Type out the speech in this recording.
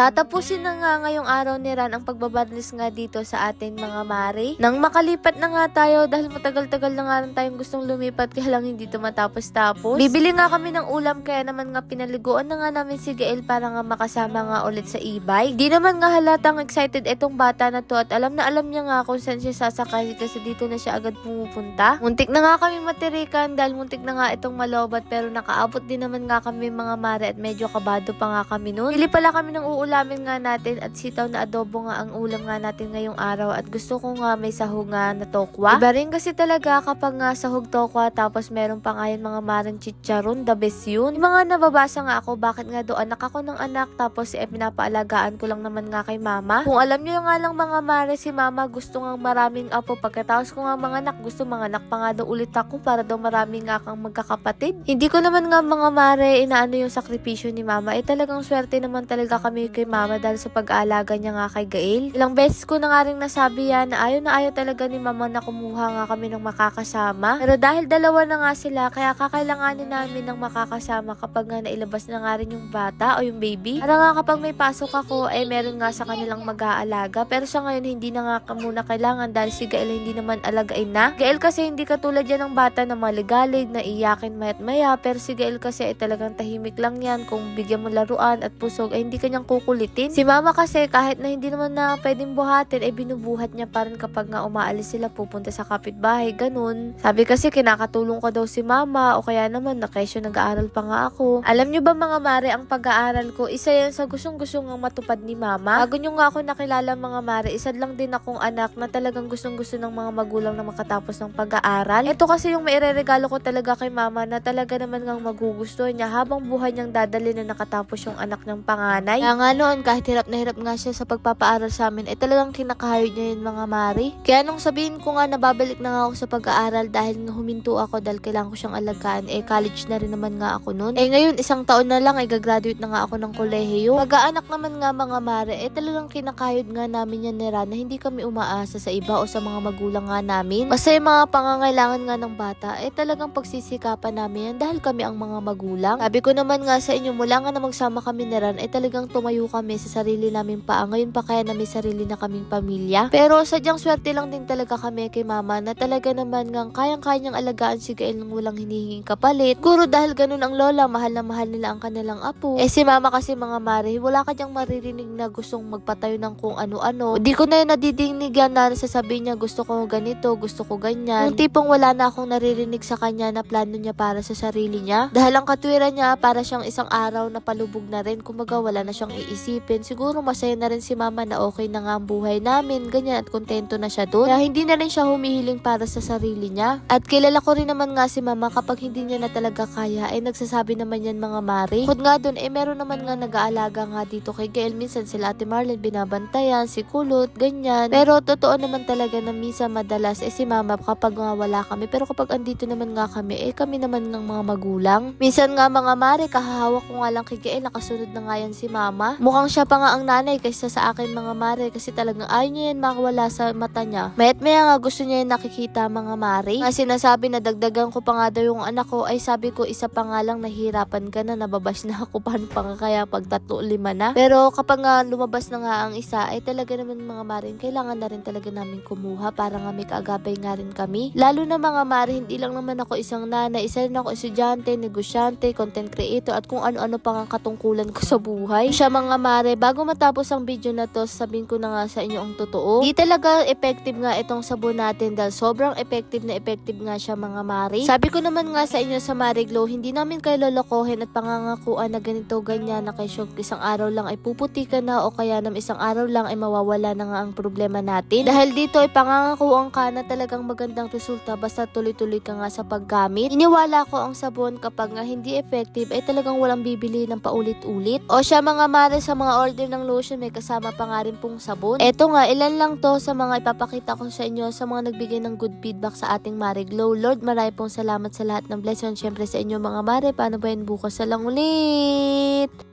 Tatapusin na nga ngayong araw ni Ran ang pagbabarnis nga dito sa atin mga mare. Nang makalipat na nga tayo dahil matagal-tagal na nga rin tayong gustong lumipat kaya lang hindi to matapos-tapos. Bibili nga kami ng ulam kaya naman nga pinaliguan na nga namin si Gael para nga makasama nga ulit sa e-bike. Di naman nga halatang excited itong bata na to at alam na alam niya nga kung saan siya sasakay kasi dito na siya agad pumupunta. Muntik na nga kami matirikan dahil muntik na nga itong malobat pero nakaabot din naman nga kami mga mare at medyo kabado pa nga kami noon. Pili pala kami ng uulamin nga natin at sitaw na adobo nga ang ulam nga natin ngayong araw at gusto ko nga may sahog nga na tokwa. Iba rin kasi talaga kapag nga sahog tokwa tapos meron pa nga yan mga marang chicharon, the best yun. Yung mga nababasa nga ako bakit nga do anak ako ng anak tapos pinapaalagaan ko lang naman nga kay mama. Kung alam nyo nga lang mga mare si mama gusto nga maraming apo pagkatapos ko nga mga anak gusto mga anak pa nga daw ulit ako para daw marami nga kang magkakapatid. Hindi ko naman nga mga mare inaano yung sakripisyo ni mama. Talagang swerte naman talaga kami kay mama dahil sa pag-aalaga niya nga kay Gael. Ilang beses ko na nga rin nasabi yan na ayaw talaga ni mama na kumuha nga kami ng makakasama. Pero dahil dalawa na nga sila kaya kakailanganin namin ng makakasama kapag nga nailabas na nga rin yung bata o yung baby. Para nga kapag may pasok ako meron nga sa kanilang mag-aalaga. Pero sa ngayon hindi na nga muna kailangan dahil si Gael hindi naman alagain na. Gael kasi hindi katulad yan ng bata na maligalig, na iyakin mayat maya. Pero si Gael kasi talagang tahimik lang yan. Kung bigyan mo laruan at pusog hindi kanyang kukulitin. Si mama kasi kahit na hindi naman na pwedeng buhatin binubuhat niya pa rin kapag nga umaalis sila pupunta sa kapitbahay, ganun. Sabi kasi kinakatulong ko daw si mama o kaya naman na kesyo nag-aaral pa nga ako. Alam nyo ba mga mare ang pag-aaral ko isa yan sa gustong-gusto nga matupad ni mama. Bago nyo nga ako nakilala mga mare isa lang din akong anak na talagang gustong-gusto ng mga magulang na makatapos ng pag-aaral. Ito kasi yung maireregalo ko talaga kay mama na talaga naman ngang magugustuhan niya habang buhay niyang dadali na nakatapos yung anak ng panganay. Kaya nga noon kahit hirap na hirap nga siya sa pagpapaaral sa amin talagang kinakahayod niya yun mga mari. Kaya nung sabihin ko nga nababalik na nga ako sa pag-aaral dahil huminto ako dahil kailangan ko siyang alagaan college na rin naman nga ako noon. Ngayon isang taon na lang gagraduate na nga ako ng kolehiyo. Pag-aanak naman nga mga mari talagang kinakahayod nga namin yan ni Ran na hindi kami umaasa sa iba o sa mga magulang nga namin. Basta yung mga pangangailangan nga ng bata talagang pagsisikapan namin yan dahil kami ang mga magulang. Sabi ko naman nga sa inyo mula nga na magsama kami ni Ran talagang tumayo kami sa sarili namin paa. Ngayon pa kaya na may sarili na kaming pamilya. Pero sadyang swerte lang din talaga kami kay mama na talaga naman nga kayang-kayang alagaan si Gael nang walang hinihinging kapalit. Guro dahil ganun ang lola, mahal na mahal nila ang kanilang apo. Si mama kasi mga mare, wala ka diyang maririnig na gustong magpatayo ng kung ano-ano. Di ko na nadidingigan na sasabihin niya gusto ko ganito, gusto ko ganyan. Yung tipong wala na akong naririnig sa kanya na plano niya para sa sarili niya. Dahil ang katwiran niya para siyang isang araw na palubog na rin. Kumaga wala na siyang iisipin. Siguro masaya na rin si mama na okay na nga ang buhay namin. Ganyan at kontento na siya doon. Kaya hindi na rin siya humihiling para sa sarili niya. At kilala ko rin naman nga si mama kapag hindi niya na talaga kaya nagsasabi naman yan mga mari. Bukod nga doon meron naman nga nag-aalaga nga dito kay Gael. Minsan sila Ate Marlene binabantayan, si Kulot, ganyan. Pero totoo naman talaga na minsan madalas si mama kapag nga wala kami. Pero kapag andito naman nga kami kami naman ng mga magulang. Minsan nga mga mari kahahawak ko nga lang kay Gael nakasunod na nga yan si mama. Mukhang siya pa nga ang nanay kaysa sa akin mga mare kasi talagang ayaw niya yan makawala sa mata niya. Mayat maya nga gusto niya yan nakikita mga mare. Nga sinasabi na dagdagan ko pa nga daw yung anak ko sabi ko isa pa nga lang nahihirapan ka na nababash na ako paano pa nga kaya pag 3-5 na. Pero kapag nga lumabas na nga ang isa talaga naman mga mare kailangan na rin talaga namin kumuha para nga may kaagabay nga rin kami. Lalo na mga mare hindi lang naman ako isang nanay, isa rin ako estudyante, negosyante, content creator at kung ano-ano pa nga katungkulan ko sa buhay. Siya mga mare, bago matapos ang video na to, sabihin ko na nga sa inyo ang totoo. Di talaga effective nga itong sabon natin dahil sobrang effective nga siya mga mare. Sabi ko naman nga sa inyo sa Marie Glow, hindi namin kayo lolokohin at pangangakuan na ganito ganyan na kayo isang araw lang puputi ka na o kaya nam isang araw lang mawawala na nga ang problema natin. Dahil dito pangangakuan ka na talagang magandang resulta basta tuloy-tuloy ka nga sa paggamit. Iniwala ko ang sabon kapag nga hindi effective talagang walang bibili ng paulit-ulit. O siya mga mare sa mga order ng lotion may kasama pa nga rin pong sabon. Eto nga ilan lang to sa mga ipapakita ko sa inyo sa mga nagbigay ng good feedback sa ating Marie Glow. Lord marami pong salamat sa lahat ng blessing. Syempre sa inyo mga mare, paano ba yan bukas sa lang ulit?